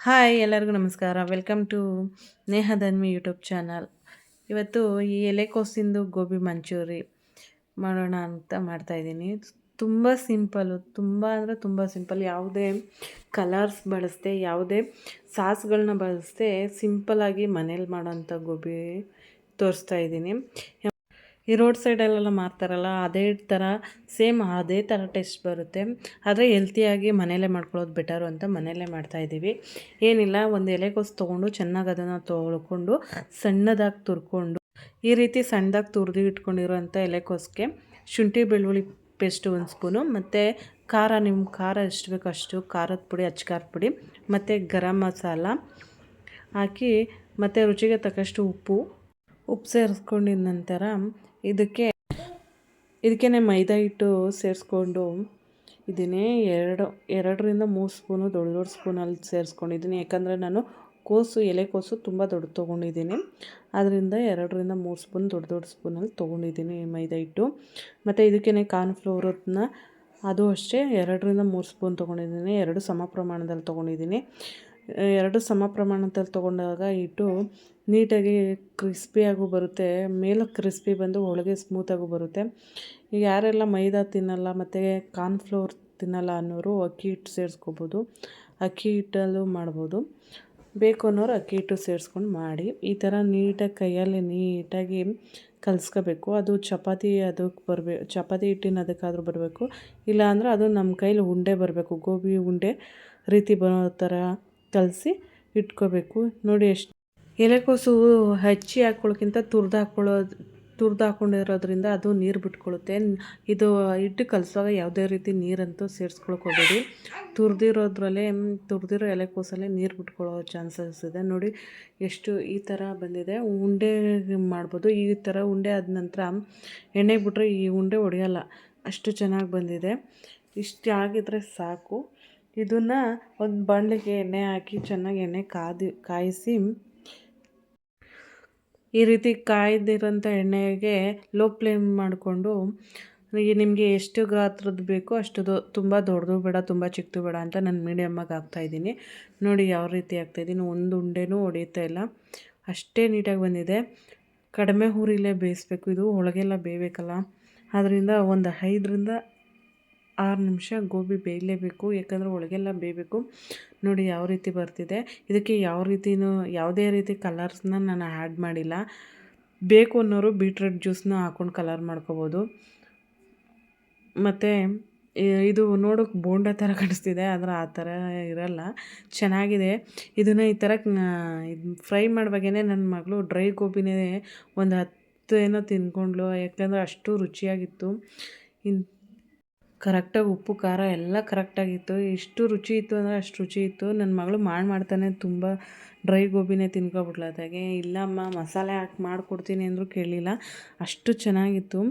Hi ಎಲ್ಲರಿಗೂ ನಮಸ್ಕಾರ. Welcome to Neha Dhanvi YouTube channel. ಇವತ್ತು ಈ ಎಲೆಕೋಸಿಂದು ಗೋಬಿ ಮಂಚೂರಿ ಮಾಡೋಣ ಅಂತ ಮಾಡ್ತಾಯಿದ್ದೀನಿ. ತುಂಬ ಸಿಂಪಲ್ಲು, ತುಂಬ ಅಂದರೆ ತುಂಬ ಸಿಂಪಲ್. ಯಾವುದೇ ಕಲರ್ಸ್ ಬಳಸದೆ, ಯಾವುದೇ ಸಾಸ್ಗಳನ್ನ ಬಳಸದೆ ಸಿಂಪಲ್ಲಾಗಿ ಮನೇಲಿ ಮಾಡೋಂಥ ಗೋಬಿ ತೋರಿಸ್ತಾ ಇದ್ದೀನಿ. ಈ ರೋಡ್ ಸೈಡಲ್ಲೆಲ್ಲ ಮಾರ್ತಾರಲ್ಲ, ಅದೇ ಥರ ಸೇಮ್ ಅದೇ ಥರ ಟೇಸ್ಟ್ ಬರುತ್ತೆ. ಆದರೆ ಹೆಲ್ತಿಯಾಗಿ ಮನೆಯಲ್ಲೇ ಮಾಡ್ಕೊಳ್ಳೋದು ಬೆಟರು ಅಂತ ಮನೆಯಲ್ಲೇ ಮಾಡ್ತಾಯಿದ್ದೀವಿ. ಏನಿಲ್ಲ, ಒಂದು ಎಲೆಕೋಸು ತೊಗೊಂಡು ಚೆನ್ನಾಗಿ ಅದನ್ನು ತೊಳ್ಕೊಂಡು ಸಣ್ಣದಾಗಿ ತುರ್ಕೊಂಡು, ಈ ರೀತಿ ಸಣ್ಣದಾಗಿ ತುರಿದು ಇಟ್ಕೊಂಡಿರೋಂಥ ಎಲೆಕೋಸಿಗೆ ಶುಂಠಿ ಬೆಳ್ಳುಳ್ಳಿ ಪೇಸ್ಟು 1 ಸ್ಪೂನು, ಮತ್ತು ಖಾರ, ನಿಮ್ಮ ಖಾರ ಎಷ್ಟು ಬೇಕೋ ಅಷ್ಟು ಖಾರದ ಪುಡಿ, ಅಚ್ಚ ಖಾರದ ಪುಡಿ, ಮತ್ತು ಗರಂ ಮಸಾಲ ಹಾಕಿ, ಮತ್ತು ರುಚಿಗೆ ತಕ್ಕಷ್ಟು ಉಪ್ಪು ಸೇರಿಸ್ಕೊಂಡಿದ ನಂತರ ಇದಕ್ಕೆ ಮೈದಾ ಹಿಟ್ಟು ಸೇರಿಸ್ಕೊಂಡು ಇದನ್ನೇ ಎರಡರಿಂದ 3 ಸ್ಪೂನು ದೊಡ್ಡ ಸ್ಪೂನಲ್ಲಿ ಸೇರಿಸ್ಕೊಂಡಿದ್ದೀನಿ. ಯಾಕಂದರೆ ನಾನು ಎಲೆಕೋಸು ತುಂಬ ದೊಡ್ಡ ತೊಗೊಂಡಿದ್ದೀನಿ, ಅದರಿಂದ 2ರಿಂದ 3 ಸ್ಪೂನ್ ದೊಡ್ಡ ಸ್ಪೂನಲ್ಲಿ ತೊಗೊಂಡಿದ್ದೀನಿ ಮೈದಾ ಹಿಟ್ಟು. ಮತ್ತು ಇದಕ್ಕೆ ಕಾರ್ನ್ಫ್ಲೋರನ್ನ ಅದು ಅಷ್ಟೇ 2ರಿಂದ 3 ಸ್ಪೂನ್ ತೊಗೊಂಡಿದ್ದೀನಿ. 2 ಸಮ ಪ್ರಮಾಣದಲ್ಲಿ ತೊಗೊಂಡಿದ್ದೀನಿ. 2 ಸಮ ಪ್ರಮಾಣದಲ್ಲಿ ತೊಗೊಂಡಾಗ ಹಿಟ್ಟು ನೀಟಾಗಿ ಕ್ರಿಸ್ಪಿಯಾಗೂ ಬರುತ್ತೆ, ಮೇಲೆ ಕ್ರಿಸ್ಪಿ ಬಂದು ಒಳಗೆ ಸ್ಮೂತಾಗೂ ಬರುತ್ತೆ. ಈಗ ಯಾರೆಲ್ಲ ಮೈದಾ ತಿನ್ನಲ್ಲ ಮತ್ತು ಕಾರ್ನ್ಫ್ಲೋರ್ ತಿನ್ನಲ್ಲ ಅನ್ನೋರು ಅಕ್ಕಿ ಹಿಟ್ಟು ಸೇರಿಸ್ಕೋಬೋದು, ಅಕ್ಕಿ ಹಿಟ್ಟಲ್ಲೂ ಮಾಡ್ಬೋದು. ಬೇಕು ಅನ್ನೋರು ಅಕ್ಕಿ ಹಿಟ್ಟು ಸೇರಿಸ್ಕೊಂಡು ಮಾಡಿ ಈ ಥರ ನೀಟಾಗಿ ಕೈಯಲ್ಲಿ ನೀಟಾಗಿ ಕಲಿಸ್ಕೋಬೇಕು. ಅದು ಚಪಾತಿ ಹಿಟ್ಟಿನ ಅದಕ್ಕಾದರೂ ಬರಬೇಕು, ಇಲ್ಲಾಂದ್ರೆ ಅದು ನಮ್ಮ ಕೈಲಿ ಉಂಡೆ ಬರಬೇಕು, ಗೋಬಿ ಉಂಡೆ ರೀತಿ ಬರೋ ಥರ ಕಲಸಿ ಇಟ್ಕೋಬೇಕು. ನೋಡಿ, ಎಷ್ಟು ಎಲೆಕೋಸು ಹಚ್ಚಿ ಹಾಕ್ಕೊಳ್ಳೋಕ್ಕಿಂತ ತುರ್ದು ಹಾಕ್ಕೊಂಡಿರೋದ್ರಿಂದ ಅದು ನೀರು ಬಿಟ್ಕೊಳ್ಳುತ್ತೆ. ಇದು ಹಿಟ್ಟು ಕಲಸುವಾಗ ಯಾವುದೇ ರೀತಿ ನೀರಂತೂ ಸೇರಿಸ್ಕೊಳಕ್ಕೆ ಹೋಗಬೇಡಿ. ತುರಿದಿರೋ ಎಲೆಕೋಸಲ್ಲೇ ನೀರು ಬಿಟ್ಕೊಳ್ಳೋ ಚಾನ್ಸಸ್ ಇದೆ. ನೋಡಿ ಎಷ್ಟು ಈ ಥರ ಬಂದಿದೆ. ಉಂಡೆ ಮಾಡ್ಬೋದು. ಈ ಥರ ಉಂಡೆ ಆದ ನಂತರ ಎಣ್ಣೆಗೆ ಬಿಟ್ರೆ ಈ ಉಂಡೆ ಹೊಡೆಯಲ್ಲ, ಅಷ್ಟು ಚೆನ್ನಾಗಿ ಬಂದಿದೆ. ಇಷ್ಟು ಆಗಿದ್ರೆ ಸಾಕು. ಇದನ್ನು ಒಂದು ಬಾಣಲೆಗೆ ಎಣ್ಣೆ ಹಾಕಿ ಚೆನ್ನಾಗಿ ಎಣ್ಣೆ ಕಾಯಿಸಿ, ಈ ರೀತಿ ಕಾಯ್ದಿರೋಂಥ ಎಣ್ಣೆಗೆ ಲೋ ಫ್ಲೇಮ್ ಮಾಡಿಕೊಂಡು, ನಿಮಗೆ ಎಷ್ಟು ಗಾತ್ರದ್ದು ಬೇಕೋ ಅಷ್ಟು ತುಂಬ ದೊಡ್ಡದು ಬೇಡ, ತುಂಬ ಚಿಕ್ಕದು ಬೇಡ ಅಂತ ನಾನು ಮೀಡಿಯಮ್ಮಾಗಿ ಹಾಕ್ತಾಯಿದ್ದೀನಿ. ನೋಡಿ ಯಾವ ರೀತಿ ಹಾಕ್ತಾಯಿದ್ದೀನಿ, ಒಂದು ಉಂಡೆನೂ ಹೊಡೆಯುತ್ತಾ ಇಲ್ಲ, ಅಷ್ಟೇ ನೀಟಾಗಿ ಬಂದಿದೆ. ಕಡಿಮೆ ಹುರಿಲೇ ಬೇಯಿಸ್ಬೇಕು, ಇದು ಒಳಗೆಲ್ಲ ಬೇಯಬೇಕಲ್ಲ, ಆದ್ದರಿಂದ ಒಂದು 5ರಿಂದ 6 ನಿಮಿಷ ಗೋಬಿ ಬೇಯಲೇಬೇಕು, ಯಾಕಂದರೆ ಒಳಗೆಲ್ಲ ಬೇಯಬೇಕು. ನೋಡಿ ಯಾವ ರೀತಿ ಬರ್ತಿದೆ. ಇದಕ್ಕೆ ಯಾವುದೇ ರೀತಿ ಕಲರ್ಸ್ನ ನಾನು ಆ್ಯಡ್ ಮಾಡಿಲ್ಲ. ಬೇಕು ಅನ್ನೋರು ಬೀಟ್ರೂಟ್ ಜ್ಯೂಸನ್ನ ಹಾಕ್ಕೊಂಡು ಕಲರ್ ಮಾಡ್ಕೋಬೋದು. ಮತ್ತು ಇದು ನೋಡೋಕೆ ಬೋಂಡ ಥರ ಕಾಣಿಸ್ತಿದೆ, ಆದರೆ ಆ ಥರ ಇರಲ್ಲ, ಚೆನ್ನಾಗಿದೆ. ಇದನ್ನು ಈ ಥರ ಫ್ರೈ ಮಾಡುವಾಗೇ ನನ್ನ ಮಗಳು ಡ್ರೈ ಗೋಬಿನೇ ಒಂದು 10 ಏನೋ ತಿಂದ್ಕೊಂಡ್ಳು, ಯಾಕಂದರೆ ಅಷ್ಟು ರುಚಿಯಾಗಿತ್ತು. ಕರೆಕ್ಟಾಗಿ ಉಪ್ಪು ಖಾರ ಎಲ್ಲ ಕರೆಕ್ಟಾಗಿತ್ತು. ಎಷ್ಟು ರುಚಿ ಇತ್ತು ಅಂದರೆ ಅಷ್ಟು ರುಚಿ ಇತ್ತು. ನನ್ನ ಮಗಳು ಮಾಡ್ತಾನೆ ತುಂಬ ಡ್ರೈ ಗೋಬಿನೇ ತಿನ್ಕೊಬಿಟ್ಲು. ಅದಾಗೆ ಇಲ್ಲಮ್ಮ ಮಸಾಲೆ ಹಾಕಿ ಮಾಡಿಕೊಡ್ತೀನಿ ಅಂದರೂ ಕೇಳಲಿಲ್ಲ, ಅಷ್ಟು ಚೆನ್ನಾಗಿತ್ತು.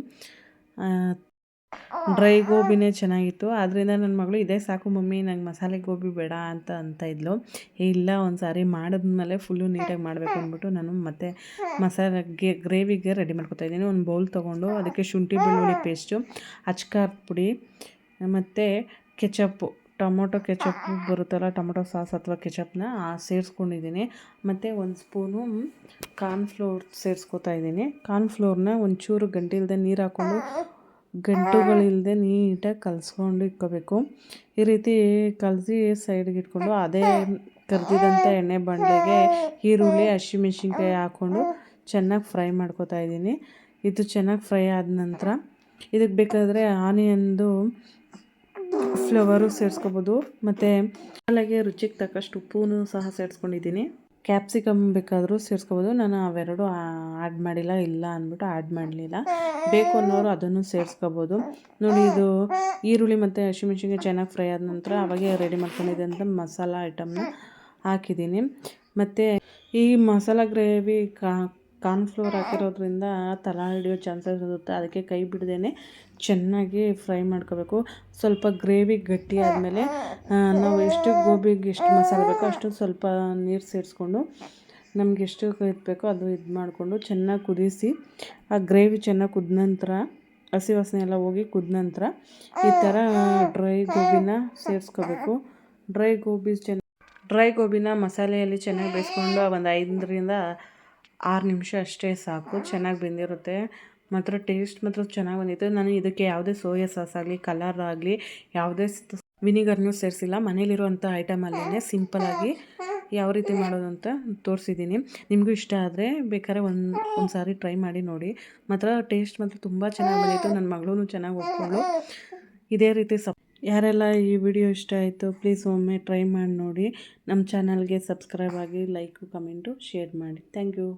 ಡ್ರೈ ಗೋಬಿನೇ ಚೆನ್ನಾಗಿತ್ತು. ಆದ್ದರಿಂದ ನನ್ನ ಮಗಳು ಇದೇ ಸಾಕು ಮಮ್ಮಿ, ನಂಗೆ ಮಸಾಲೆ ಗೋಬಿ ಬೇಡ ಅಂತ ಇದ್ಲು. ಇಲ್ಲ, ಒಂದು ಸಾರಿ ಮಾಡಿದ್ಮೇಲೆ ಫುಲ್ಲು ನೀಟಾಗಿ ಮಾಡಬೇಕು ಅಂದ್ಬಿಟ್ಟು ನಾನು ಮತ್ತೆ ಗ್ರೇವಿಗೆ ರೆಡಿ ಮಾಡ್ಕೊತಾಯಿದ್ದೀನಿ. ಒಂದು ಬೌಲ್ ತೊಗೊಂಡು ಅದಕ್ಕೆ ಶುಂಠಿ ಬೆಳ್ಳುಳ್ಳಿ ಪೇಸ್ಟು, ಅಚ್ಚ ಖಾರದ ಪುಡಿ, ಮತ್ತು ಕೆಚಪ್ಪು, ಟೊಮೊಟೊ ಕೆಚಪ್ಪು ಬರುತ್ತಲ್ಲ, ಟೊಮೊಟೊ ಸಾಸ್ ಅಥವಾ ಕೆಚಪ್ನ ಸೇರಿಸ್ಕೊಂಡಿದ್ದೀನಿ. ಮತ್ತು 1 ಸ್ಪೂನು ಕಾರ್ನ್ಫ್ಲೋರ್ ಸೇರಿಸ್ಕೊತಾಯಿದ್ದೀನಿ. ಕಾರ್ನ್ಫ್ಲೋರ್ನ ಒಂಚೂರು ಗಂಟಿಲ್ಲದೆ ನೀರು ಹಾಕ್ಕೊಂಡು, ಗಂಟುಗಳಿಲ್ಲದೆ ನೀಟಾಗಿ ಕಲಿಸ್ಕೊಂಡು ಇಟ್ಕೋಬೇಕು. ಈ ರೀತಿ ಕಲಸಿ ಸೈಡ್ಗೆ ಇಟ್ಕೊಂಡು, ಅದೇ ಕರೆದಿದಂಥ ಎಣ್ಣೆ ಬಾಣಲೆಗೆ ಈರುಳ್ಳಿ, ಹಸಿಮೆಣ್ಸಿನ್ಕಾಯಿ ಹಾಕ್ಕೊಂಡು ಚೆನ್ನಾಗಿ ಫ್ರೈ ಮಾಡ್ಕೊತಾಯಿದ್ದೀನಿ. ಇದು ಚೆನ್ನಾಗಿ ಫ್ರೈ ಆದ ನಂತರ ಇದಕ್ಕೆ ಬೇಕಾದರೆ ಆನಿಯನ್ದು ಫ್ಲೇವರು ಸೇರಿಸ್ಕೋಬೋದು. ಮತ್ತು ಮಸಾಲೆಗೆ ರುಚಿಗೆ ತಕ್ಕಷ್ಟು ಉಪ್ಪೂ ಸಹ ಸೇರಿಸ್ಕೊಂಡಿದ್ದೀನಿ. ಕ್ಯಾಪ್ಸಿಕಮ್ ಬೇಕಾದರೂ ಸೇರಿಸ್ಕೋಬೋದು. ನಾನು ಅವೆರಡು ಆ್ಯಡ್ ಮಾಡಿಲ್ಲ, ಇಲ್ಲ ಅಂದ್ಬಿಟ್ಟು ಆ್ಯಡ್ ಮಾಡಲಿಲ್ಲ. ಬೇಕು ಅನ್ನೋರು ಅದನ್ನು ಸೇರಿಸ್ಕೋಬೋದು. ನೋಡಿ, ಇದು ಈರುಳ್ಳಿ ಮತ್ತು ಹಸಿಮೆಣ್ಸಿನ್ಕಾಯಿ ಚೆನ್ನಾಗಿ ಫ್ರೈ ಆದ ನಂತರ ಅವಾಗೆ ರೆಡಿ ಮಾಡ್ಕೊಂಡಿದ್ದಂಥ ಮಸಾಲ ಐಟಮ್ನ ಹಾಕಿದ್ದೀನಿ. ಮತ್ತು ಈ ಮಸಾಲ ಗ್ರೇವಿ ಕಾರ್ನ್ಫ್ಲೋರ್ ಹಾಕಿರೋದ್ರಿಂದ ತಳ ಹಿಡಿಯೋ ಚಾನ್ಸಸ್ ಇರುತ್ತೆ, ಅದಕ್ಕೆ ಕೈ ಬಿಡದೇ ಚೆನ್ನಾಗಿ ಫ್ರೈ ಮಾಡ್ಕೋಬೇಕು. ಸ್ವಲ್ಪ ಗ್ರೇವಿ ಗಟ್ಟಿ ಆದಮೇಲೆ ನಾವು ಎಷ್ಟು ಗೋಬಿಗೆ ಎಷ್ಟು ಮಸಾಲೆ ಬೇಕೋ ಅಷ್ಟು ಸ್ವಲ್ಪ ನೀರು ಸೇರಿಸ್ಕೊಂಡು, ನಮ್ಗೆ ಎಷ್ಟು ಬೇಕೋ ಅದು ಮಾಡಿಕೊಂಡು ಚೆನ್ನಾಗಿ ಕುದಿಸಿ, ಆ ಗ್ರೇವಿ ಚೆನ್ನಾಗಿ ಕುದ್ದ ನಂತರ, ಹಸಿ ವಾಸನೆ ಎಲ್ಲ ಹೋಗಿ ಕುದ್ದ ನಂತರ ಈ ಥರ ಡ್ರೈ ಗೋಬಿನ ಸೇರಿಸ್ಕೋಬೇಕು. ಡ್ರೈ ಗೋಬಿ ಡ್ರೈ ಗೋಬಿನ ಮಸಾಲೆಯಲ್ಲಿ ಚೆನ್ನಾಗಿ ಬೇಯಿಸ್ಕೊಂಡು ಒಂದು 5ರಿಂದ 6 ನಿಮಿಷ ಅಷ್ಟೇ ಸಾಕು, ಚೆನ್ನಾಗಿ ಬೆಂದಿರುತ್ತೆ. ಮಾತ್ರ ಟೇಸ್ಟ್ ಮಾತ್ರ ಚೆನ್ನಾಗಿ ಬಂದಿತ್ತು. ನಾನು ಇದಕ್ಕೆ ಯಾವುದೇ ಸೋಯಾ ಸಾಸ್ ಆಗಲಿ ಕಲರ್ ಆಗಲಿ ಯಾವುದೇ ವಿನಿಗರ್ನೂ ಸೇರಿಸಿಲ್ಲ. ಮನೇಲಿರುವಂಥ ಐಟಮಲ್ಲೇ ಸಿಂಪಲಾಗಿ ಯಾವ ರೀತಿ ಮಾಡೋದು ಅಂತ ತೋರಿಸಿದ್ದೀನಿ. ನಿಮಗೂ ಇಷ್ಟ ಆದರೆ ಬೇಕಾದ್ರೆ ಒಂದು ಸಾರಿ ಟ್ರೈ ಮಾಡಿ ನೋಡಿ. ಮಾತ್ರ ಟೇಸ್ಟ್ ಮಾತ್ರ ತುಂಬ ಚೆನ್ನಾಗಿ ಬಂದಿತ್ತು. ನನ್ನ ಮಗಳೂ ಚೆನ್ನಾಗಿ ಒಪ್ಕೊಂಡು ಇದೇ ರೀತಿ ಯಾರೆಲ್ಲ ಈ ವಿಡಿಯೋ ಇಷ್ಟ ಆಯಿತು ಪ್ಲೀಸ್ ಒಮ್ಮೆ ಟ್ರೈ ಮಾಡಿ ನೋಡಿ. ನಮ್ಮ ಚಾನಲ್ಗೆ ಸಬ್ಸ್ಕ್ರೈಬ್ ಆಗಿ, ಲೈಕು, ಕಮೆಂಟು, ಶೇರ್ ಮಾಡಿ. Thank you.